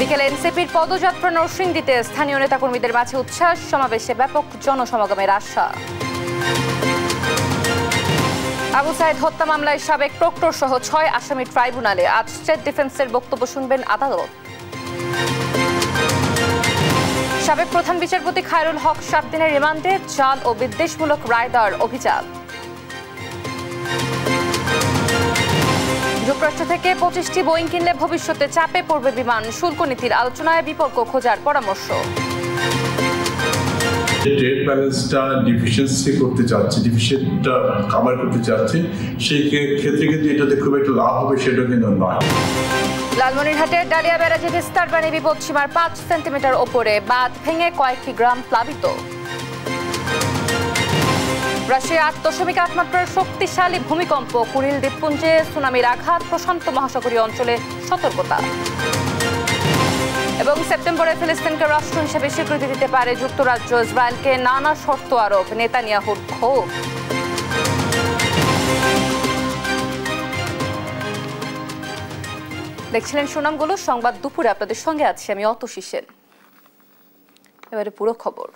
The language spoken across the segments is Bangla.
বিকেলে এনসিপির পদযাত্রা নরসিংদীতে স্থানীয় নেতাকর্মীদের মাঝে উচ্ছ্বাস, সমাবেশে ব্যাপক জনসমাগমের আশা। আবু সাইদ হত্যা মামলায় সাবেক প্রক্টর সহ ৬ আসামির ট্রাইব্যুনালে আজ স্টেট ডিফেন্সের বক্তব্য শুনবেন আদালত। সাবেক প্রধান বিচারপতি খায়রুল হক ৭ দিনের রিমান্ডে, জাল ও বিদ্বেষমূলক রায় দেওয়ার অভিযোগ। যুক্তরাষ্ট্র থেকে ২৫টি বোয়িং কিনলে ভবিষ্যতে চাপে পড়বে বিমান, শুল্ক নীতির আলোচনায় বিকল্প খোঁজার পরামর্শ। ট্রেড ব্যালেন্সটা ডিফিসিয়েন্সি করতে চাচ্ছে, ডিফিসিয়েন্টটা কাভার করতে চাচ্ছে, সেই ক্ষেত্রে কিন্তু এটাতে খুব একটা লাভ হবে সেটা কিন্তু নয়। লালমনিরহাটের ডালিয়া ব্যারাজে বিস্তার পানি বিপদসীমার ৫ সেন্টিমিটার ওপরে, বাঁধ ভেঙে কয়েকটি গ্রাম প্লাবিত। রাশিয়া ৮.৮ মাত্রার শক্তিশালী ভূমিকম্প, কুরিল দ্বীপপুঞ্জে সুনামির আঘাত, প্রশান্ত মহাসাগরীয় অঞ্চলে সতর্কতা। এবং সেপ্টেম্বরে ফিলিস্তিনকে রাষ্ট্র হিসেবে স্বীকৃতি দিতে পারে যুক্তরাজ্য, ইসরায়েলকে নানা শর্ত আরোপ, নেতানিয়াহুর ক্ষোভ। দেখছিলেন সুনামগুলো, সংবাদ দুপুরে আপনাদের সঙ্গে আছি আমি অতসী সেন। এবারে পুরো খবর।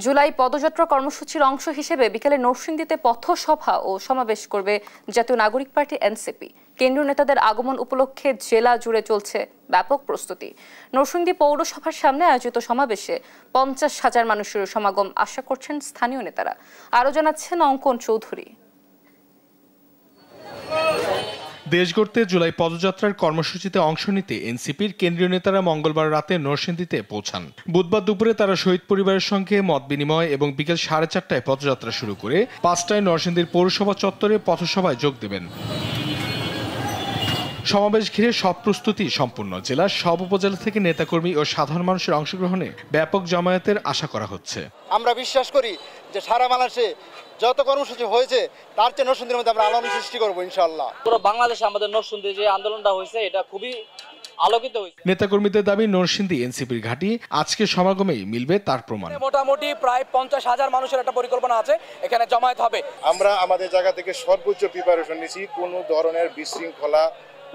জুলাই পদযাত্রা কর্মসূচির অংশ হিসেবে বিকেলে নরসিংদীতে পথসভা ও সমাবেশ করবে জাতীয় নাগরিক পার্টি এনসিপি। কেন্দ্রীয় নেতাদের আগমন উপলক্ষে জেলা জুড়ে চলছে ব্যাপক প্রস্তুতি। নরসিংদী পৌরসভার সামনে আয়োজিত সমাবেশে ৫০,০০০ মানুষের সমাগম আশা করছেন স্থানীয় নেতারা। আরও জানাচ্ছেন অঙ্কন চৌধুরী। দেশ গড়তে জুলাই পদযাত্রার কর্মসূচিতে অংশ নিতে এনসিপির কেন্দ্রীয় নেতারা মঙ্গলবার রাতে নরসিংদীতে পৌঁছান। বুধবার দুপুরে তারা শহীদ পরিবারের সঙ্গে মত বিনিময় এবং বিকেল ৪:৩০টায় পদযাত্রা শুরু করে ৫টায় নরসিংদীর পৌরসভা চত্বরে পথসভায় যোগ দেবেন। সমাবেশ ঘিরে সব প্রস্তুতি সম্পূর্ণ। জেলার সব উপজেলা থেকে নেতাকর্মী ও সাধারণ মানুষের অংশগ্রহণে ব্যাপক জমায়েতের আশা করা হচ্ছে। আমরা বিশ্বাস করি যে সারা বাংলাদেশে যত কর্মসূচি হয়েছে তার চেয়ে নরসিংদীর মধ্যে আমরা আলোড়ন সৃষ্টি করবো ইনশাআল্লাহ। পুরো বাংলাদেশে আমাদের নরসিংদী যে আন্দোলনটা হয়েছে এটা খুবই আলোকিত হয়েছে। নেতাকর্মীদের দাবি নরসিংদী এনসিপির ঘাঁটি, আজকে সমাগমেই মিলবে তার প্রমাণ। মোটামুটি প্রায় ৫০,০০০ মানুষের একটা পরিকল্পনা আছে, এখানে জমায়েত হবে। আমরা আমাদের জায়গা থেকে সর্বোচ্চ প্রিপারেশন নিয়েছি, কোনো ধরনের বিশৃঙ্খলা,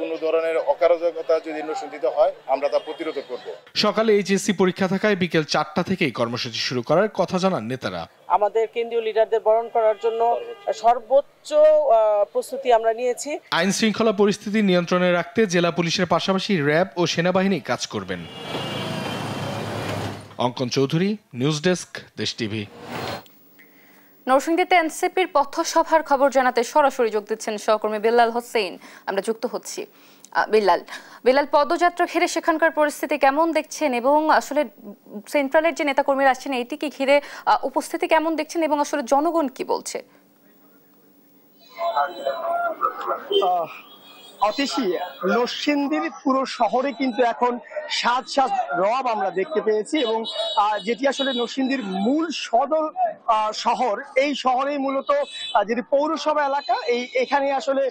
কোনো ধরনের অকার্যকতা যদি নরসিংদীতে হয় আমরা তা প্রতিরোধ করব। সকালে এইচএসসি পরীক্ষা থাকায় বিকেল ৪টা থেকেই কর্মসূচি শুরু করার কথা জানান নেতারা। আমাদের কেন্দ্রীয় লিডারদের বরণ করার জন্য সর্বোচ্চ প্রস্তুতি আমরা নিয়েছি। আইন শৃঙ্খলা পরিস্থিতি নিয়ন্ত্রণে রাখতে জেলা পুলিশের পাশাপাশি র্যাব ও সেনাবাহিনী কাজ করবেন। অঙ্কন চৌধুরী, নিউজ ডেস্ক, দেশ টিভি। নরসিংদীতে এনসিপির পথসভার খবর জানাতে সরাসরি যোগ দিচ্ছেন সহকর্মী বিল্লাল হোসেন। আমরা যুক্ত হচ্ছি। বিল্লাল, পদযাত্রা ঘিরে সেখানকার পরিস্থিতি কেমন দেখছেন এবং আসলে সেন্ট্রালের যে নেতাকর্মীরা আসছেন এইটিকে ঘিরে উপস্থিতি কেমন দেখছেন এবং আসলে জনগণ কি বলছে? অতিশী নরসিংদীর পুরো শহরে কিন্তু এখন সাজ রব আমরা দেখতে পেয়েছি এবং যেটি আসলে নরসিংদীর মূল সদর শহর, এই শহরেই মূলত যেটি পৌরসভা এলাকা, এখানে আসলে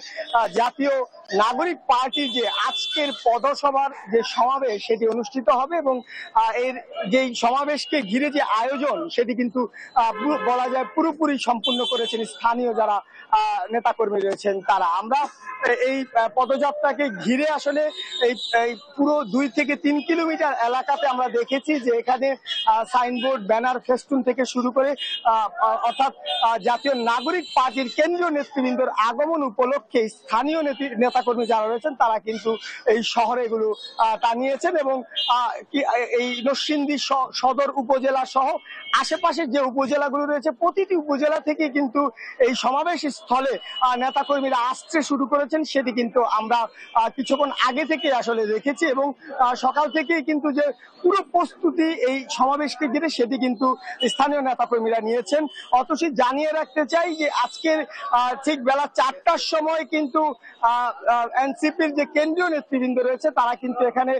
জাতীয় নাগরিক পার্টির যে আজকের পদসভার যে সমাবেশ সেটি অনুষ্ঠিত হবে এবং এর যেই সমাবেশকে ঘিরে যে আয়োজন সেটি কিন্তু বলা যায় পুরোপুরি সম্পূর্ণ করেছেন স্থানীয় যারা নেতাকর্মী রয়েছেন তারা। আমরা এই পদযাত্রাকে ঘিরে আসলে এই পুরো 2 থেকে 3 কিলোমিটার এলাকাতে আমরা দেখেছি যে এখানে সাইনবোর্ড, ব্যানার, ফেস্টুন থেকে শুরু করে অর্থাৎ জাতীয় নাগরিক পার্টির কেন্দ্রীয় নেতৃবৃন্দর আগমন উপলক্ষে স্থানীয় নেতাকর্মী যারা রয়েছেন তারা কিন্তু এই শহরে এগুলো টানিয়েছেন এবং এই নরসিংদী সদর উপজেলা সহ আশেপাশের যে উপজেলাগুলো রয়েছে প্রতিটি উপজেলা থেকে কিন্তু এই সমাবেশ স্থলে নেতাকর্মীরা আসতে শুরু করেছেন, সেটি কিন্তু আমরা কিছুক্ষণ আগে থেকে আসলে দেখেছি এবং সকাল থেকেই কিন্তু যে পুরো প্রস্তুতি এই সমাবেশকে ঘিরে সেটি কিন্তু স্থানীয় নেতাকর্মীরা নিয়েছেন। অথচ জানিয়ে রাখতে চাই যে আজকের ঠিক বেলা 4টার সময় কিন্তু এনসিপির যে কেন্দ্রীয় নেতৃবৃন্দ রয়েছে তারা কিন্তু এখানে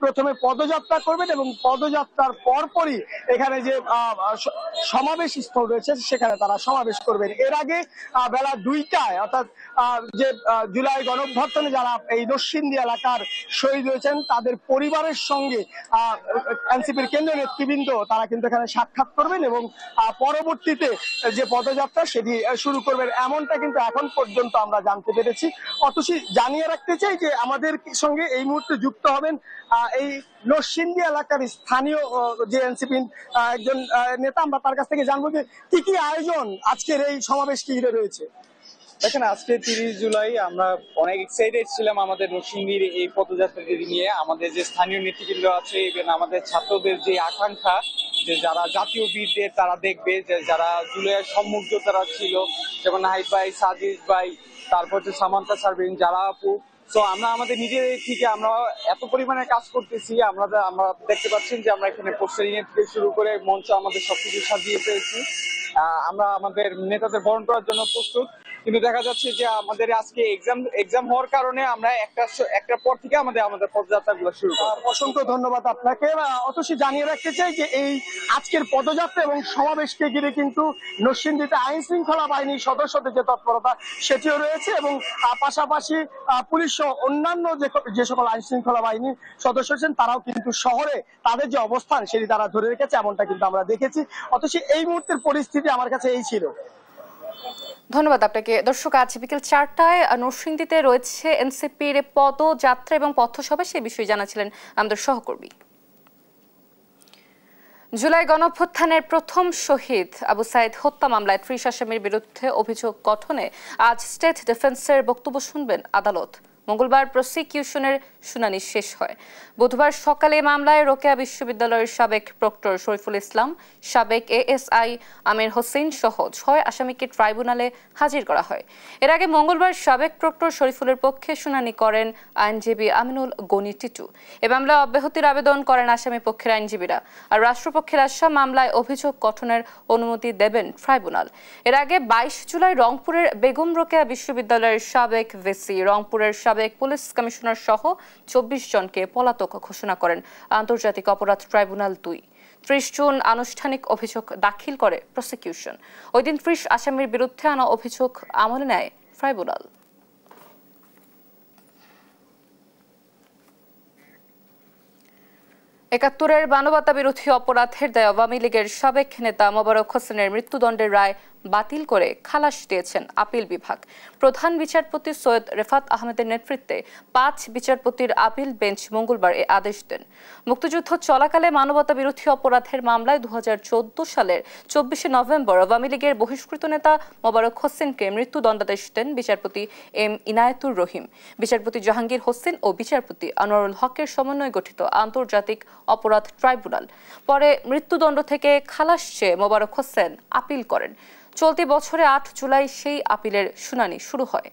প্রথমে পদযাত্রা করবেন এবং পদযাত্রার পরপরই এখানে যে সমাবেশ স্থল রয়েছে সেখানে তারা সমাবেশ করবেন। এর আগে বেলা 2টায় অর্থাৎ যে জুলাই গণঅভ্যুত্থানে যারা এই নরসিংদী এলাকার শহীদ হয়েছেন তাদের পরিবারের সঙ্গে এনসিপির কেন্দ্রীয় নেতৃবৃন্দ তারা কিন্তু এখানে সাক্ষাৎ করবেন এবং পরবর্তীতে যে পদযাত্রা সেটি শুরু করবেন, এমনটা কিন্তু এখন পর্যন্ত আমরা জানতে পেরেছি। অতসী জানিয়ে রাখতে চাই যে আমাদের সঙ্গে এই মুহূর্তে যুক্ত হবেন এই নরসিংদী এলাকার স্থানীয় যে এনসিপি একজন নেতা। আমরা তার কাছ থেকে জানবো যে কি কি আয়োজন আজকের এই সমাবেশটি ঘিরে রয়েছে। দেখেন, আজকে 30 জুলাই আমরা অনেক এক্সাইটেড ছিলাম আমাদের নরসিংদীর এই পদযাত্রাটি নিয়ে। আমাদের যে স্থানীয় নেতৃবৃন্দ আছে এবং আমাদের ছাত্রদের যে আকাঙ্ক্ষা যে যারা জাতীয় বীরদের তারা দেখবে, যে যারা জুলাইয়ের সম্মুখ যোদ্ধারা ছিল, যেমন নাহিদ ভাই, সাজিদ ভাই, তারপর যে সামান্তা সার্বিন, যারা আপু। তো আমরা আমাদের নিজের থেকে আমরা এত পরিমাণে কাজ করতেছি। আমরা দেখতে পাচ্ছেন যে আমরা এখানে পোস্টারিং এর থেকে শুরু করে মঞ্চ আমাদের সবকিছু সাজিয়ে পেয়েছি। আমরা আমাদের নেতাদের বরণ করার জন্য প্রস্তুত, কিন্তু দেখা যাচ্ছে যে আমাদের আজকে এক্সাম হওয়ার কারণে আমরা একটা পর থেকে আমাদের পদযাত্রাগুলো শুরু করব। অসংখ্য ধন্যবাদ আপনাকে। অতসী জানিয়ে রাখতে চাই যে এই আজকের পদযাত্রা এবং সমাবেশকে ঘিরে কিন্তু নরসিংদীতে আইন শৃঙ্খলা বাহিনীর সদস্যদের যে তৎপরতা সেটিও রয়েছে, এবং পাশাপাশি পুলিশ সহ অন্যান্য যে সকল আইন শৃঙ্খলা বাহিনীর সদস্য আছেন তারাও কিন্তু শহরে তাদের যে অবস্থান সেটি তারা ধরে রেখেছে, এমনটা কিন্তু আমরা দেখেছি। অতসী এই মুহূর্তের পরিস্থিতি আমার কাছে এই ছিল। ধন্যবাদ আপনাকে। দর্শক, আজ বিকেল 4টায় নরসিংদীতে রয়েছে এনসিপির পদযাত্রা এবং পথসভা, সে বিষয়ে জানাছিলেন আমাদের সহকর্মী। জুলাই গণঅভ্যুত্থানের প্রথম শহীদ আবু সাইদ হত্যা মামলায় 30 আসামির বিরুদ্ধে অভিযোগ গঠনে আজ স্টেট ডিফেন্সের বক্তব্য শুনবেন আদালত। মঙ্গলবার প্রসিকিউশনের শুনানি শেষ হয়। বুধবার সকালে মামলায় রোকেয়া বিশ্ববিদ্যালয়ের সাবেক প্রক্টর শরীফুল ইসলাম, সাবেক এএসআই আমির হোসেন সহ 6 আসামিকে ট্রাইব্যুনালে হাজির করা হয়। এর আগে মঙ্গলবার সাবেক প্রক্টর শরীফুলের পক্ষে শুনানি করেন আইনজীবী আমিনুল গনি টিটু। এ মামলায় অব্যাহতির আবেদন করেন আসামি পক্ষের আইনজীবীরা। আর রাষ্ট্রপক্ষের আশা মামলায় অভিযোগ গঠনের অনুমতি দেবেন ট্রাইব্যুনাল। এর আগে 22 জুলাই রংপুরের বেগম রোকেয়া বিশ্ববিদ্যালয়ের সাবেক ভিসি, রংপুরের সাবেক পুলিশ কমিশনার সহ 24 জনকে পলাতক ঘোষণা করেন আন্তর্জাতিক অপরাধ ট্রাইব্যুনাল 2। 30 জুন আনুষ্ঠানিক অভিযোগ দাখিল করে প্রসিকিউশন। ওই দিন 30 আসামির বিরুদ্ধে আনা অভিযোগ আমলে নেয় ট্রাইব্যুনাল। একাত্তরের মানবতা বিরোধী অপরাধের দায়ে আওয়ামী লীগের সাবেক নেতা মোবারক হোসেনের মৃত্যুদণ্ডের রায় বাতিল করে খালাস দিয়েছেন আপিল বিভাগ। প্রধান বিচারপতি সৈয়দ রেফাত আহমেদের নেতৃত্বে 5 বিচারপতির আপিল বেঞ্চ মঙ্গলবার এ আদেশ দেন। মুক্তিযুদ্ধ চলাকালে মানবতা বিরোধী অপরাধের মামলায় 2014 সালের 24 নভেম্বর আওয়ামী লীগের বহিষ্কৃত নেতা মোবারক হোসেনকে মৃত্যুদণ্ডাদেশ দেন বিচারপতি এম ইনায়েতুর রহিম, বিচারপতি জাহাঙ্গীর হোসেন ও বিচারপতি আনোয়ারুল হকের সমন্বয়ে গঠিত আন্তর্জাতিক অপরাধ ট্রাইব্যুনাল। পরে মৃত্যুদণ্ড থেকে খালাস চেয়ে মোবারক হোসেন আপিল করেন। চলতি বছরে 8 জুলাই সেই আপিলের শুনানি শুরু হয়।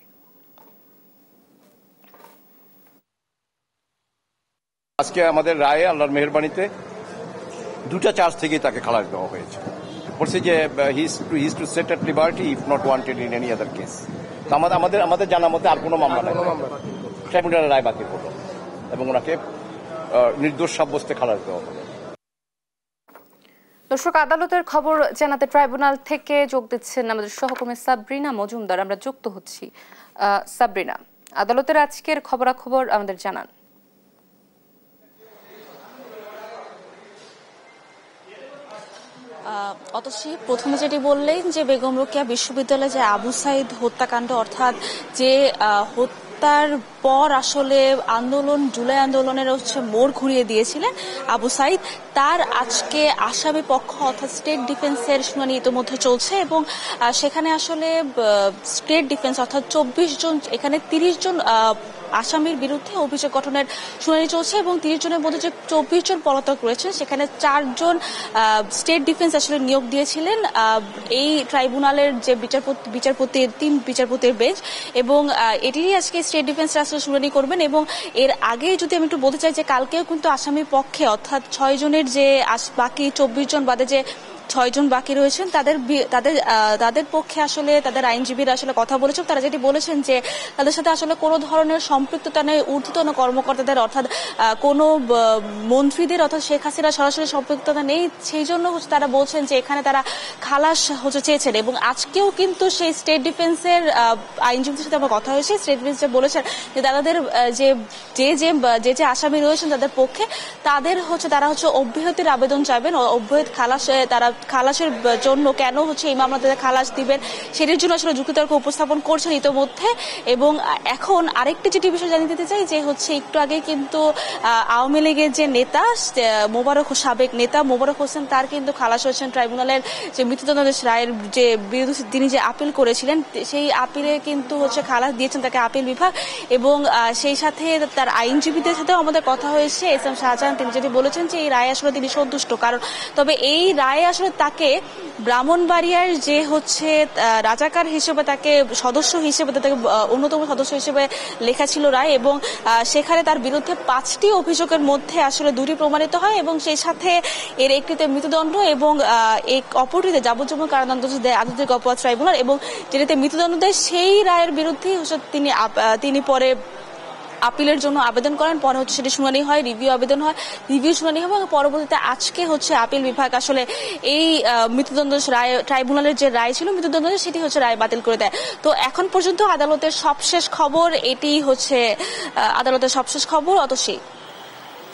আজকে আমাদের রায়ে আল্লাহর মেহেরবানিতে 2টা চার্জ থেকে তাকে খালাস দেওয়া হয়েছে। বলছে যে he is to set at liberty if not wanted in any other case. তো আমাদের জানা মতে আর কোনো মামলা নাই। ট্রাইব্যুনালের রায় বাতিল হলো এবং ওনাকে নির্দোষ সাব্যস্তে খালাস দেওয়া হলো। দর্শক, আদালতের খবর জানাতে ট্রাইব্যুনাল থেকে যোগ দিচ্ছেন আমাদের সহকর্মী সাবরিনা মজুমদার। আমরা যুক্ত হচ্ছি। সাবরিনা, আদালতের আজকের খবরাখবর আমাদের জানান। অতসী, প্রথমে যেটি বললেন যে বেগম রোকেয়া বিশ্ববিদ্যালয়ে যে আবু সাইদ হত্যাকাণ্ড, অর্থাৎ যে হত্যার পর আসলে জুলাই আন্দোলনের মোড় ঘুরিয়ে দিয়েছিলেন আবু সাইদ, তার আজকে আসামি পক্ষ অর্থাৎ স্টেট ডিফেন্সের শুনানি ইতিমধ্যে চলছে এবং সেখানে আসলে স্টেট ডিফেন্স অর্থাৎ 24 জন, এখানে 30 জন আসামির বিরুদ্ধে অভিযোগ গঠনের শুনানি চলছে এবং 30 জনের মধ্যে যে 24 জন পলাতক রয়েছেন সেখানে 4 জন স্টেট ডিফেন্স আসলে নিয়োগ দিয়েছিলেন এই ট্রাইব্যুনালের যে বিচারপতির 3 বিচারপতির বেঞ্চ, এবং এটিরই আজকে স্টেট ডিফেন্স আসলে শুনানি করবেন। এবং এর আগে যদি আমি একটু বলতে চাই যে কালকেও কিন্তু আসামি পক্ষে অর্থাৎ 6 জনের যে বাকি 24 জন বাদে যে 6 জন বাকি রয়েছেন তাদের পক্ষে আসলে তাদের আইনজীবীরা আসলে কথা বলেছেন। তারা যেটি বলেছেন যে তাদের সাথে আসলে কোনো ধরনের সম্পৃক্ততা নেই ঊর্ধ্বতন কর্মকর্তাদের, অর্থাৎ কোনো মন্ত্রীদের অর্থাৎ শেখ হাসিনা সরাসরি সম্পৃক্ততা নেই। সেই জন্য তারা বলছেন যে এখানে তারা খালাস চেয়েছেন। এবং আজকেও কিন্তু সেই স্টেট ডিফেন্সের আইনজীবীদের সাথে আমার কথা হয়েছে। স্টেট ডিফেন্স বলেছেন যে তাদের যে আসামি রয়েছেন তাদের পক্ষে তারা অব্যাহতির আবেদন চাইবেন, অব্যাহত খালাস তারা খালাসের জন্য কেন হচ্ছে এই মামলাতে খালাস দিবেন সেটির জন্য আসলে যুক্তিতর্ক উপস্থাপন করছেন ইতোমধ্যে। এবং এখন আরেকটি যেটি বিষয় জানিয়ে দিতে চাই যে হচ্ছে একটু আগে কিন্তু আওয়ামী লীগের যে নেতা সাবেক নেতা মোবারক হোসেন তার কিন্তু খালাস হয়েছেন ট্রাইব্যুনালের যে মৃত্যুদণ্ডাদেশ রায়ের যে বিরুদ্ধে তিনি যে আপিল করেছিলেন সেই আপিলে কিন্তু হচ্ছে খালাস দিয়েছেন তাকে আপিল বিভাগ। এবং সেই সাথে তার আইনজীবীদের সাথেও আমাদের কথা হয়েছে, এস এম শাহজাহান তিনি যেটি বলেছেন যে এই রায় আসলে তিনি সন্তুষ্ট। কারণ তবে এই রায়ে আসলে তাকে ব্রাহ্মণবাড়িয়ার যে হচ্ছে রাজাকার হিসেবে তাকে সদস্য হিসেবে তাকে অন্যতম সদস্য হিসেবে লেখা ছিল রায়, এবং সেখানে তার বিরুদ্ধে 5টি অভিযোগের মধ্যে আসলে 2টি প্রমাণিত হয় এবং সেই সাথে এর একটিতে মৃত্যুদণ্ড এবং অপরটিতে যাবজ্জীবন কারাদণ্ড দেয় আন্তর্জাতিক অপরাধ ট্রাইব্যুনাল। এবং যেটাতে মৃত্যুদণ্ড দেয় সেই রায়ের বিরুদ্ধে তিনি পরে আপিলের জন্য আবেদন করেন। পরে হচ্ছে সেটি শুনানি হয়, রিভিউ শুনানি হয় এবং পরবর্তীতে আজকে হচ্ছে আপিল বিভাগ আসলে এই মৃত্যুদণ্ড রায় ট্রাইব্যুনালের যে রায় ছিল মৃত্যুদণ্ড সেটি হচ্ছে রায় বাতিল করে দেয়। তো এখন পর্যন্ত আদালতের সবশেষ খবর এটি হচ্ছে আদালতের সবশেষ খবর। অতসী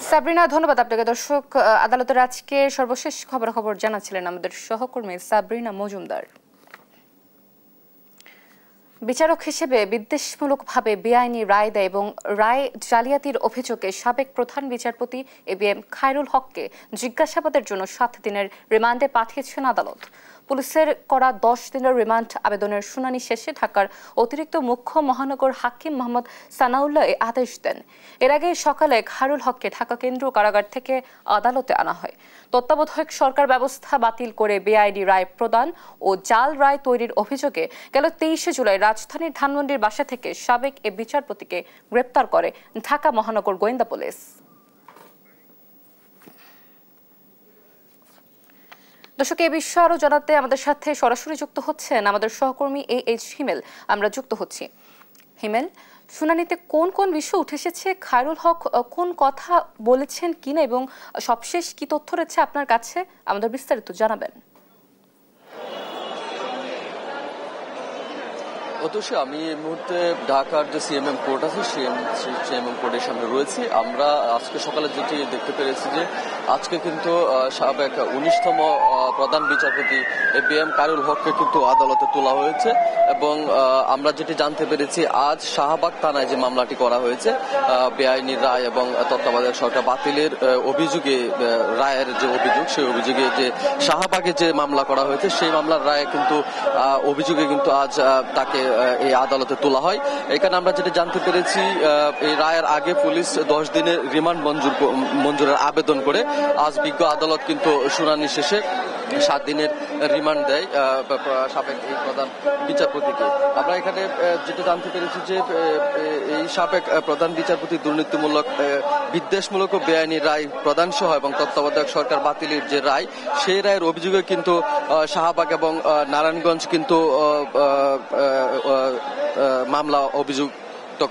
সাবরিনা, ধন্যবাদ আপনাকে। দর্শক, আদালতের আজকে সর্বশেষ খবর জানাচ্ছিলেন আমাদের সহকর্মী সাবরিনা মজুমদার। বিচারক হিসেবে বিদ্বেষমূলকভাবে বেআইনি রায় দেয় এবং রায় জালিয়াতির অভিযোগে সাবেক প্রধান বিচারপতি এবিএম খায়রুল হককে জিজ্ঞাসাবাদের জন্য 7 দিনের রিমান্ডে পাঠিয়েছেন আদালত। পুলিশের করা 10 দিনের রিমান্ড আবেদনের শুনানি শেষে ঢাকার অতিরিক্ত মুখ্য মহানগর হাকিম মোহাম্মদ সানাউল্লাহ এই আদেশ দেন। এর আগে সকালে খায়রুল হককে ঢাকা কেন্দ্রীয় কারাগার থেকে আদালতে আনা হয়। তত্ত্বাবধায়ক সরকার ব্যবস্থা বাতিল করে বেআইনি রায় প্রদান ও জাল রায় তৈরির অভিযোগে গেল 23 জুলাই রাজধানীর ধানমন্ডির বাসা থেকে সাবেক এ বিচারপতিকে গ্রেপ্তার করে ঢাকা মহানগর গোয়েন্দা পুলিশ। দর্শক, এই বিষয়ে আরো জানাতে আমাদের সাথে সরাসরি যুক্ত হচ্ছেন আমাদের সহকর্মী AH হিমেল। আমরা যুক্ত হচ্ছি। হিমেল, শুনানিতে কোন কোন বিষয় উঠে এসেছে, খায়রুল হক কোন কথা বলেছেন কিনা এবং সবশেষ কি তথ্য রয়েছে আপনার কাছে, আমাদের বিস্তারিত জানাবেন। অতসী, আমি এই মুহূর্তে ঢাকার যে সিএমএম কোর্ট আছে সিএমএম কোর্টের সামনে রয়েছি। আমরা আজকে সকালে যেটি দেখতে পেরেছি যে আজকে কিন্তু সাবেক 19তম প্রধান বিচারপতি এবিএম খায়রুল হককে কিন্তু আদালতে তোলা হয়েছে এবং আমরা যেটি জানতে পেরেছি আজ শাহবাগ থানায় যে মামলাটি করা হয়েছে বেআইনি রায় এবং তত্ত্বাবধায়ক সরকার বাতিলের অভিযোগে রায়ের যে অভিযোগ সেই অভিযোগে যে শাহবাগে যে মামলা করা হয়েছে সেই মামলার রায়ে কিন্তু অভিযোগে কিন্তু আজ তাকে এই আদালতে তোলা হয়। এখানে আমরা যেটা জানতে পেরেছি এই রায়ের আগে পুলিশ 10 দিনের রিমান্ড মঞ্জুরের আবেদন করে আজ বিজ্ঞ আদালত কিন্তু শুনানি শেষে 7 দিনের রিমান্ড দেয় সাবেক এই প্রধান বিচারপতিকে। আমরা এখানে যেটা জানতে পেরেছি যে এই সাবেক প্রধান বিচারপতি দুর্নীতিমূলক বিদ্বেষমূলক ও বেআইনি রায় প্রদান সহ এবং তত্ত্বাবধায়ক সরকার বাতিলের যে রায় সেই রায়ের অভিযোগে কিন্তু শাহবাগ এবং নারায়ণগঞ্জ কিন্তু মামলা অভিযোগ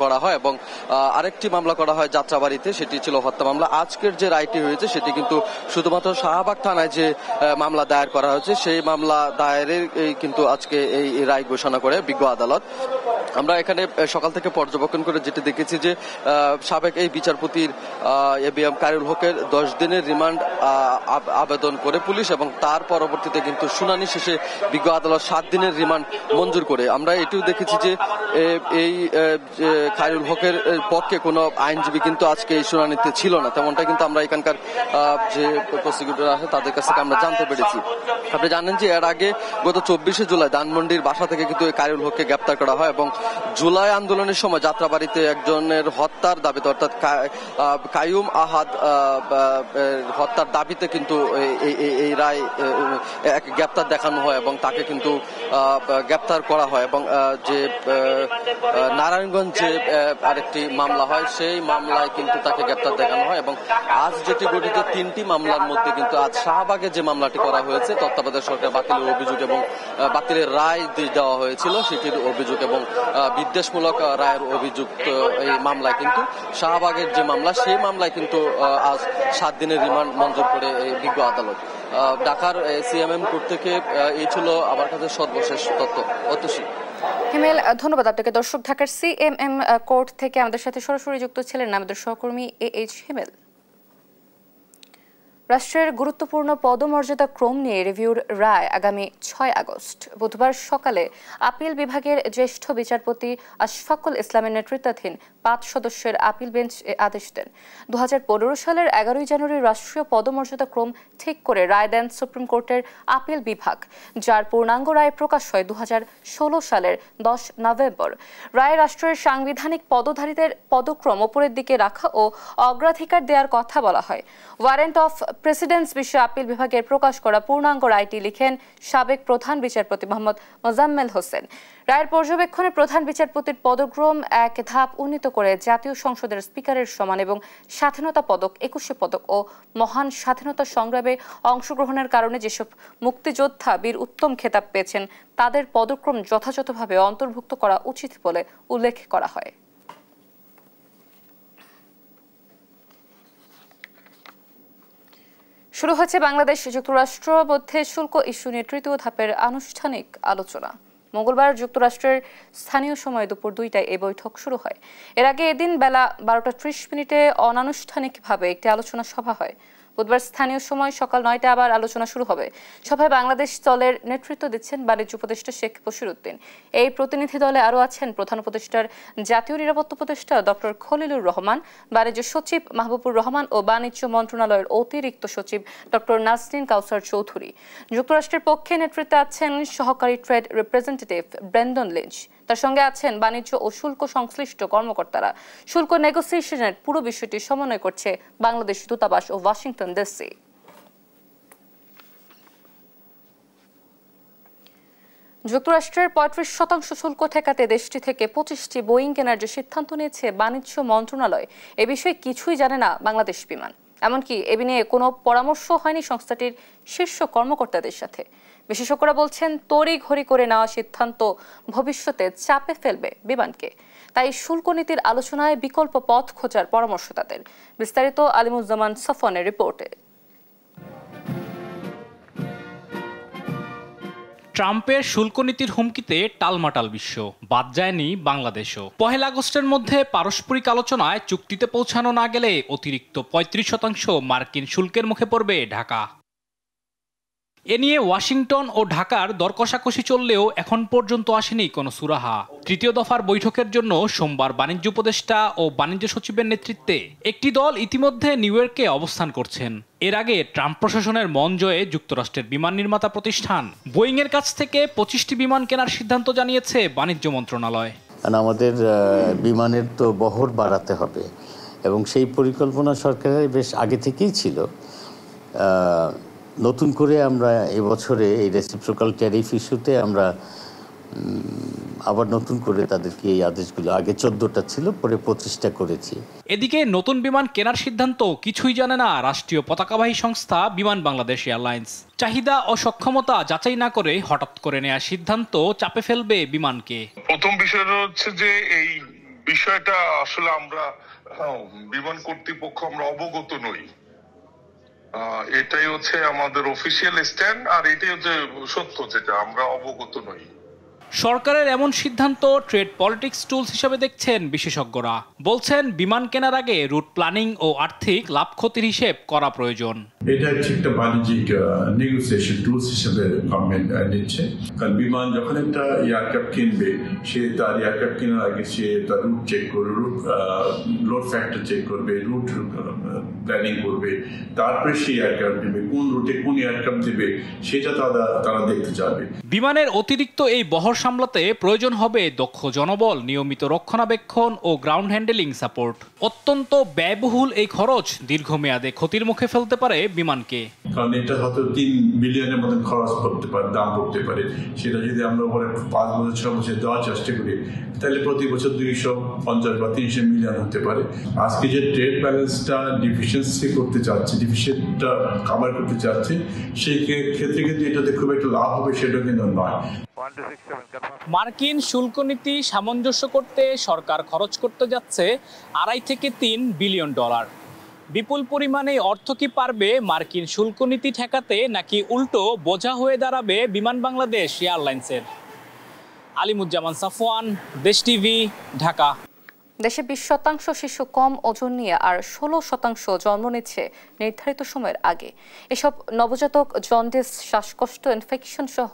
করা হয় এবং আরেকটি মামলা করা হয় যাত্রাবাড়িতে, সেটি ছিল হত্যা মামলা। আজকের যে রায়টি হয়েছে সেটি কিন্তু শুধুমাত্র শাহবাগ থানায় যে মামলা দায়ের করা হয়েছে সেই মামলা দায়েরের কিন্তু আজকে এই রায় ঘোষণা করে বিজ্ঞ আদালত। আমরা এখানে সকাল থেকে পর্যবেক্ষণ করে যেটি দেখেছি যে সাবেক এই বিচারপতির এবিএম খায়রুল হকের 10 দিনের রিমান্ড আবেদন করে পুলিশ এবং তার পরবর্তীতে কিন্তু শুনানি শেষে বিজ্ঞ আদালত 7 দিনের রিমান্ড মঞ্জুর করে। আমরা এটিও দেখেছি যে এই খায়রুল হকের পক্ষে কোনো আইনজীবী কিন্তু আজকে এই শুনানিতে ছিল না, তেমনটা কিন্তু আমরা এখানকার যে প্রসিকিউটর আছে তাদের কাছ থেকে আমরা জানতে পেরেছি। আপনি জানেন যে এর আগে গত 24 জুলাই ধানমন্ডির বাসা থেকে কিন্তু খায়রুল হককে গ্রেপ্তার করা হয় এবং জুলাই আন্দোলনের সময় যাত্রাবাড়িতে একজনের হত্যার দাবিতে অর্থাৎ কাইয়ুম আহাদ হত্যার দাবিতে কিন্তু এই রায় গ্রেপ্তার দেখানো হয় এবং তাকে কিন্তু গ্রেপ্তার করা হয় এবং যে নারায়ণগঞ্জ যে আরেকটি মামলা হয় সেই মামলায় কিন্তু তাকে গ্রেপ্তার দেখানো হয় এবং আজ যেটি গঠিত 3টি মামলার মধ্যে কিন্তু আজ শাহবাগে যে মামলাটি করা হয়েছে তত্ত্বাবধায়ক সরকার বাতিলের অভিযোগ এবং বাতিলের রায় দেওয়া হয়েছিল সেটির অভিযোগ এবং বিদ্বেষমূলক রায়ের অভিযুক্ত এই মামলায় কিন্তু শাহবাগের যে মামলা সেই মামলায় কিন্তু আজ 7 দিনের রিমান্ড মঞ্জুর করে বিজ্ঞ আদালত। ঢাকার সিএমএম কোর্ট থেকে এই ছিল আমার কাছে সর্বশেষ তথ্য। অতসী। হিমেল, ধন্যবাদ আপনাকে। দর্শক, ঢাকার সিএমএম কোর্ট থেকে আমাদের সাথে সরাসরি যুক্ত ছিলেন আমাদের সহকর্মী AH হিমেল। রাষ্ট্রের গুরুত্বপূর্ণ পদমর্যাদা ক্রম নিয়ে রিভিউর রায় আগামী ৬ আগস্ট বুধবার সকালে আপিল বিভাগের জ্যেষ্ঠ বিচারপতি আশফাকুল ইসলামের নেতৃত্বাধীন ৫ সদস্যের আপিল বেঞ্চ এ আদেশ দেন। ২০১৫ সালের ১১ জানুয়ারি রাষ্ট্রীয় পদমর্যাদা ক্রম ঠিক করে রায় দেন সুপ্রিম কোর্টের আপিল বিভাগ, যার পূর্ণাঙ্গ রায় প্রকাশ হয় ২০১৬ সালের ১০ নভেম্বর। রায়ে রাষ্ট্রের সাংবিধানিক পদধারীদের পদক্রম উপরের দিকে রাখা ও অগ্রাধিকার দেওয়ার কথা বলা হয়। ওয়ারেন্ট অফ প্রেসিডেন্স বিষয়ে আপিল বিভাগের প্রকাশ করা পূর্ণাঙ্গ রায়টি লিখেন সাবেক প্রধান বিচারপতি মোহাম্মদ মোজাম্মেল হোসেন। রায়ের পর্যবেক্ষণে প্রধান বিচারপতির পদক্রম এক ধাপ উন্নীত করে জাতীয় সংসদের স্পিকারের সমান এবং স্বাধীনতা পদক ২১ পদক ও মহান স্বাধীনতা সংগ্রামে অংশগ্রহণের কারণে যেসব মুক্তিযোদ্ধা বীর উত্তম খেতাব পেয়েছেন তাদের পদক্রম যথাযথভাবে অন্তর্ভুক্ত করা উচিত বলে উল্লেখ করা হয়। শুরু হয়েছে বাংলাদেশ যুক্তরাষ্ট্র মধ্যে শুল্ক ইস্যু নিয়ে তৃতীয় ধাপের আনুষ্ঠানিক আলোচনা। মঙ্গলবার যুক্তরাষ্ট্রের স্থানীয় সময় দুপুর ২টায় এই বৈঠক শুরু হয়। এর আগে এদিন বেলা ১২টা ৩০ অনানুষ্ঠানিকভাবে একটি আলোচনা সভা হয়। বুধবার স্থানীয় সময় সকাল ৯টায় আবার আলোচনা শুরু হবে। সভায় বাংলাদেশ দলের নেতৃত্ব দিচ্ছেন বাণিজ্য উপদেষ্টা শেখ বশিরউদ্দিন। এই প্রতিনিধি দলে আরও আছেন প্রধান উপদেষ্টার জাতীয় নিরাপত্তা উপদেষ্টা ডক্টর খলিলুর রহমান, বাণিজ্য সচিব মাহবুবুর রহমান ও বাণিজ্য মন্ত্রণালয়ের অতিরিক্ত সচিব ডক্টর নাসরিন কাউসার চৌধুরী। যুক্তরাষ্ট্রের পক্ষে নেতৃত্বে আছেন সহকারী ট্রেড রিপ্রেজেন্টেটিভ ব্রেন্ডন লিঞ্চ। তার সঙ্গে আছেন বাণিজ্য ও শুল্ক সংশ্লিষ্ট কর্মকর্তারা। শুল্ক নেগোসিয়েশনের পুরো বিষয়টি সমন্বয় করছে বাংলাদেশ দূতাবাস ও ওয়াশিংটন ডিসি। যুক্তরাষ্ট্রের ৩৫% শুল্ক ঠেকাতে দেশটি থেকে ২৫টি বোয়িং কেনার যে সিদ্ধান্ত নিয়েছে বাণিজ্য মন্ত্রণালয়, এ বিষয়ে কিছুই জানে না বাংলাদেশ বিমান। এমনকি এ নিয়ে কোনো পরামর্শ হয়নি সংস্থাটির শীর্ষ কর্মকর্তাদের সাথে। বিশেষজ্ঞরা বলছেন তড়িঘড়ি করে নেওয়া সিদ্ধান্ত ভবিষ্যতে চাপে ফেলবে বিমানকে। তাই শুল্ক নীতির আলোচনায় বিকল্প পথ খোঁজার পরামর্শ তাদের। বিস্তারিত আলিমুজ্জামান সফনের রিপোর্টে। ট্রাম্পের শুল্ক নীতির হুমকিতে টালমাটাল বিশ্ব, বাদ যায়নি বাংলাদেশও। ১ আগস্টের মধ্যে পারস্পরিক আলোচনায় চুক্তিতে পৌঁছানো না গেলে অতিরিক্ত ৩৫% মার্কিন শুল্কের মুখে পড়বে ঢাকা। এ নিয়ে ওয়াশিংটন ও ঢাকার দর কষাকষি চললেও এখন পর্যন্ত আসেনি কোনো সুরাহা। তৃতীয় দফার বৈঠকের জন্য সোমবার বাণিজ্য উপদেষ্টা ও বাণিজ্য সচিবের নেতৃত্বে একটি দল ইতিমধ্যে নিউ ইয়র্কে অবস্থান করছেন। এর আগে ট্রাম্প প্রশাসনের মন জয়ে যুক্তরাষ্ট্রের বিমান নির্মাতা প্রতিষ্ঠান বোয়িংয়ের কাছ থেকে ২৫টি বিমান কেনার সিদ্ধান্ত জানিয়েছে বাণিজ্য মন্ত্রণালয়। আমাদের বিমানের তো বহর বাড়াতে হবে এবং সেই পরিকল্পনা সরকারের বেশ আগে থেকেই ছিল। নতুন করে আমরা এবছরে এই রেসিপ্রোকাল ট্যারিফ ইস্যুতে আমরা আবার নতুন করে তাদেরকে এই আদেশগুলো, আগে 14টা ছিল, পরে 25টা করেছি। এদিকে নতুন বিমান কেনার সিদ্ধান্ত কিছুই জানে না রাষ্ট্রীয় পতাকাবাহী সংস্থা বিমান বাংলাদেশ এয়ারলাইন্স। চাহিদা ও সক্ষমতা যাচাই না করে হঠাৎ করে নেওয়া সিদ্ধান্ত চাপে ফেলবে বিমানকে। প্রথম বিষয়টা হচ্ছে যে এই বিষয়টা আসলে আমরা বিমান কর্তৃপক্ষ আমরা অবগত নই, এটাই হচ্ছে আমাদের অফিসিয়াল স্ট্যান্ড, আর এটাই হচ্ছে সত্য, যেটা আমরা অবগত নই। সরকারের এমন সিদ্ধান্ত ট্রেড পলিটিক্স টুলস হিসেবে দেখছেন বিশেষজ্ঞরা। বলছেন বিমান কেনার আগে রুট প্ল্যানিং ও আর্থিক লাভ ক্ষতির হিসেব করা প্রয়োজন। এটা একটা বাণিজ্যিক নেগোসিয়েশন টুলস হিসেবে গভর্নমেন্ট নিচ্ছে। কারণ বিমান যখন একটা এয়ারক্রাফট কিনবে, সে তার এয়ারক্রাফট কেনার আগে সে তার রুট চেক করবে, রুট লোড ফ্যাক্টর চেক করবে, রুট প্ল্যানিং করবে, তারপরে সেই এয়ারক্রাফট দেবে, কোন রুটে কোন এয়ারক্রাফট দেবে সেটা তারা দেখতে চাবে। বিমানের অতিরিক্ত এই বহর সামলাতে প্রয়োজন হবে দক্ষ জনবল, নিয়মিত রক্ষণাবেক্ষণ ও গ্রাউন্ড হ্যান্ডেলিং সাপোর্ট। অত্যন্ত ব্যয়বহুল এই খরচ দীর্ঘমেয়াদে ক্ষতির মুখে ফেলতে পারে বিমানকে। কারণ এটা হয়তো 3 বিলিয়নের মতন খরচ করতে পারে, দাম পড়তে পারে। সেটা যদি আমরা পরে 5 বছর 6 বছর দেওয়ার চেষ্টা করি, তাহলে প্রতি বছর 250 বা 300 মিলিয়ন হতে পারে। আজকে যে ট্রেড ব্যালেন্সটা ডিফিসিয়েন্সি করতে চাচ্ছে, ডিফিসিয়েন্টটা কাভার করতে চাচ্ছে, সেই ক্ষেত্রে কিন্তু এটাতে খুব একটা লাভ হবে সেটা কিন্তু নয়। মার্কিন শুল্ক নীতি সামঞ্জস্য করতে সরকার খরচ করতে যাচ্ছে $2.5 থেকে $3 বিলিয়ন। বিপুল পরিমাণে অর্থ কি পারবে মার্কিন শুল্ক নীতি ঠেকাতে, নাকি উল্টো বোঝা হয়ে দাঁড়াবে বিমান বাংলাদেশ এয়ারলাইন্সের? আলিমুজ্জামান সাফওয়ান, দেশ টিভি, ঢাকা। দেশে 20% শিশু কম ওজন নিয়ে আর 16% জন্ম নিচ্ছে নির্ধারিত সময়ের আগে। এসব নবজাতক জন্ডিস, শ্বাসকষ্ট, ইনফেকশন সহ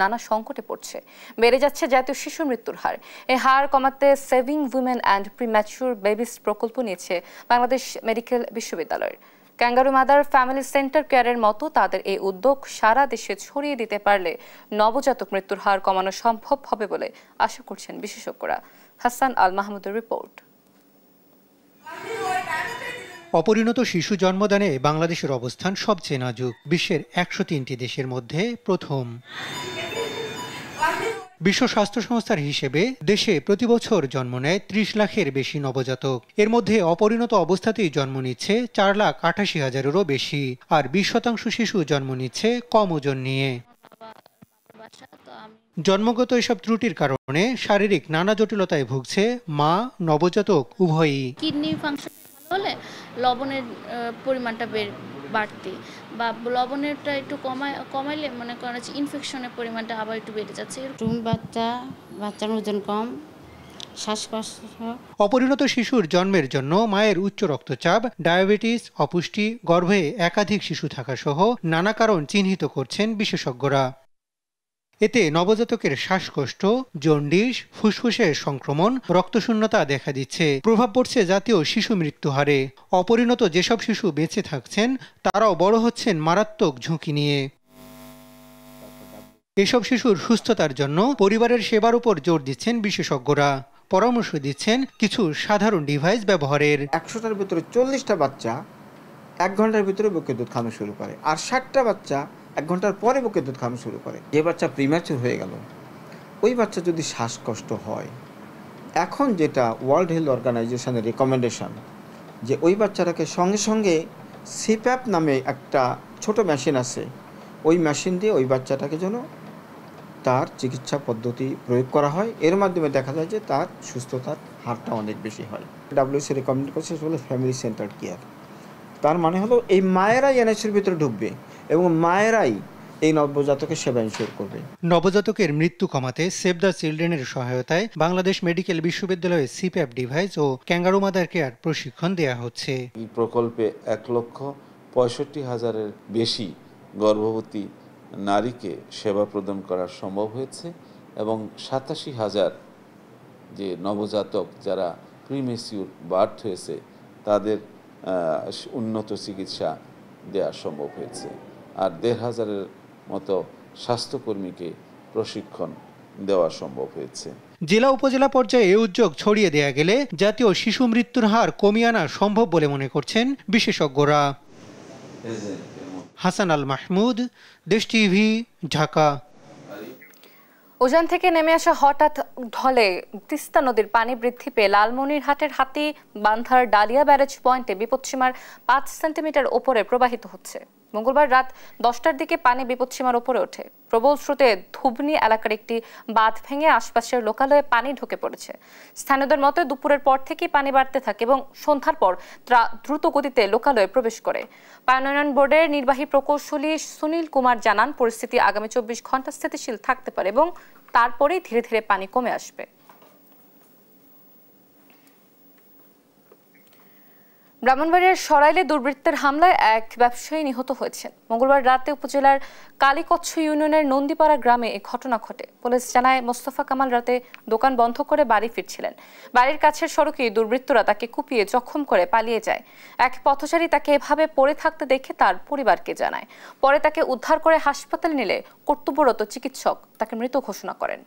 নানা সংকটে পড়ছে। বেড়ে যাচ্ছে জাতীয় শিশু মৃত্যুর হার। এই হার কমাতে saving women and premature babies প্রকল্প নিয়েছে বাংলাদেশ মেডিকেল বিশ্ববিদ্যালয়ের। ক্যাঙ্গারু মাদার ফ্যামিলি সেন্টার কেয়ারের মতো তাদের এই উদ্যোগ সারা দেশে ছড়িয়ে দিতে পারলে নবজাতক মৃত্যুর হার কমানো সম্ভব হবে বলে আশা করছেন বিশেষজ্ঞরা। হাসান আল মাহমুদের রিপোর্ট। অপরিণত শিশু জন্মদানে বাংলাদেশের অবস্থান সবচেয়ে নাজুক, বিশ্বের 103টি দেশের মধ্যে প্রথম। বিশ্ব স্বাস্থ্য সংস্থার হিসেবে দেশে প্রতি বছর জন্ম নেয় 30 লাখের বেশি নবজাতক। এর মধ্যে অপরিণত অবস্থাতেই জন্ম নিচ্ছে 4,88,000-এরও বেশি, আর 20% শিশু জন্ম নিচ্ছে কম ওজন নিয়ে। জন্মগত এসব ত্রুটির কারণে শারীরিক নানা জটিলতায় ভুগছে মা, নবজাতক উভয়ই। কিডনি ফাংশন হলে লবণের পরিমাণটা বাড়তি বা লবণেরটা একটু কমাইলে মনে করেন ইনফেকশনের পরিমাণটা আবার একটু বেড়ে যাচ্ছে। বাচ্চার ওজন কম, শ্বাসকষ্ট। অপরিণত শিশুর জন্মের জন্য মায়ের উচ্চ রক্তচাপ, ডায়াবেটিস, অপুষ্টি, গর্ভে একাধিক শিশু থাকা সহ নানা কারণ চিহ্নিত করছেন বিশেষজ্ঞরা। এতে নবজাতকের শ্বাসকষ্ট, জন্ডিস, ফুসফুসের সংক্রমণ, রক্তশূন্যতা দেখা দিচ্ছে। প্রভাব পড়ছে জাতীয় শিশু মৃত্যু হারে। অপরিণত যেসব শিশু বেঁচে থাকছেন তারাও বড় হচ্ছেন মারাত্মক ঝুঁকি নিয়ে। এসব শিশুর সুস্থতার জন্য পরিবারের সেবার উপর জোর দিচ্ছেন বিশেষজ্ঞরা। পরামর্শ দিচ্ছেন কিছু সাধারণ ডিভাইস ব্যবহারের। 100টার ভিতরে 40টা বাচ্চা 1 ঘন্টার ভিতরে বুকের দুধ খাওয়ানো শুরু করে, আর 60টা বাচ্চা 1 ঘন্টার পরে বুকের দুধ খাওয়ানো শুরু করে। যে বাচ্চা প্রিম্যাচুর হয়ে গেল, ওই বাচ্চা যদি শ্বাসকষ্ট হয়, এখন যেটা ওয়ার্ল্ড হেলথ অর্গানাইজেশনের রেকমেন্ডেশন যে ওই বাচ্চাটাকে সঙ্গে সঙ্গে সিপ্যাপ নামে একটা ছোট মেশিন আছে, ওই মেশিন দিয়ে ওই বাচ্চাটাকে যেন তার চিকিৎসা পদ্ধতি প্রয়োগ করা হয়। এর মাধ্যমে দেখা যায় যে তার সুস্থতার হারটা অনেক বেশি হয়। WHO রেকমেন্ড করছে হলো ফ্যামিলি সেন্টার কেয়ার। তার মানে হলো এই মায়েরাই এনএসির ভিতরে ঢুকবে এবং মায়েরাই এই নবজাতকের সেবা ইনশিওর করবে। নবজাতকের মৃত্যু কমাতে সেভ দ্য চিলড্রেনের সহায়তায় বাংলাদেশ মেডিকেল বিশ্ববিদ্যালয়ে সিপ্যাপ ডিভাইস ও ক্যাঙ্গারু মাদার কেয়ার প্রশিক্ষণ দেওয়া হচ্ছে। এই প্রকল্পে 1,65,000-এর বেশি গর্ভবতী নারীকে সেবা প্রদান করা সম্ভব হয়েছে এবং 87,000 যে নবজাতক যারা প্রিমেচিউর বার্থ হয়েছে তাদের উন্নত চিকিৎসা দেওয়া সম্ভব হয়েছে। আর 1,500-এর মতো স্বাস্থ্যকর্মীকে প্রশিক্ষণ দেওয়া সম্ভব হয়েছে। জেলা উপজেলা পর্যায়ে এই উদ্যোগ ছড়িয়ে দেয়া গেলে জাতীয় শিশু মৃত্যুর হার কমিয়ে আনা সম্ভব বলে মনে করছেন বিশেষজ্ঞরা। হাসান আল মাহমুদ, দেশ টিভি, ঢাকা। উজান থেকে নেমে আসা হঠাৎ ঢলে তিস্তা নদীর পানি বৃদ্ধি পেয়ে লালমনিরহাটের হাতি বান্ধার ডালিয়া ব্যারেজ পয়েন্টে বিপদসীমার 5 সেন্টিমিটার ওপরে প্রবাহিত হচ্ছে। মঙ্গলবার রাত 10টার দিকে পানি বিপদসীমার ওপরে ওঠে। প্রবল স্রোতে ধুবনি এলাকার একটি বাঁধ ভেঙে আশপাশের লোকালয়ে পানি ঢুকে পড়েছে। স্থানীয়দের মতে দুপুরের পর থেকেই পানি বাড়তে থাকে এবং সন্ধ্যার পর দ্রুত গতিতে লোকালয়ে প্রবেশ করে। পানি উন্নয়ন বোর্ডের নির্বাহী প্রকৌশলী সুনীল কুমার জানান, পরিস্থিতি আগামী 24 ঘন্টা স্থিতিশীল থাকতে পারে এবং তারপরেই ধীরে ধীরে পানি কমে আসবে। ব্রাহ্মণবাড়িয়ার সরাইলে দুর্বৃত্তের হামলায় এক ব্যবসায়ী নিহত হয়েছেন। মঙ্গলবার রাতে উপজেলার কালীকচ্ছ ইউনিয়নের নন্দীপাড়া গ্রামে এই ঘটনা ঘটে। পুলিশ জানায়, মোস্তফা কামাল রাতে দোকান বন্ধ করে বাড়ি ফিরছিলেন। বাড়ির কাছের সড়কে দুর্বৃত্তরা তাকে কুপিয়ে জখম করে পালিয়ে যায়। এক পথচারী তাকে এভাবে পড়ে থাকতে দেখে তার পরিবারকে জানায়। পরে তাকে উদ্ধার করে হাসপাতালে নিলে কর্তব্যরত চিকিৎসক তাকে মৃত ঘোষণা করেন।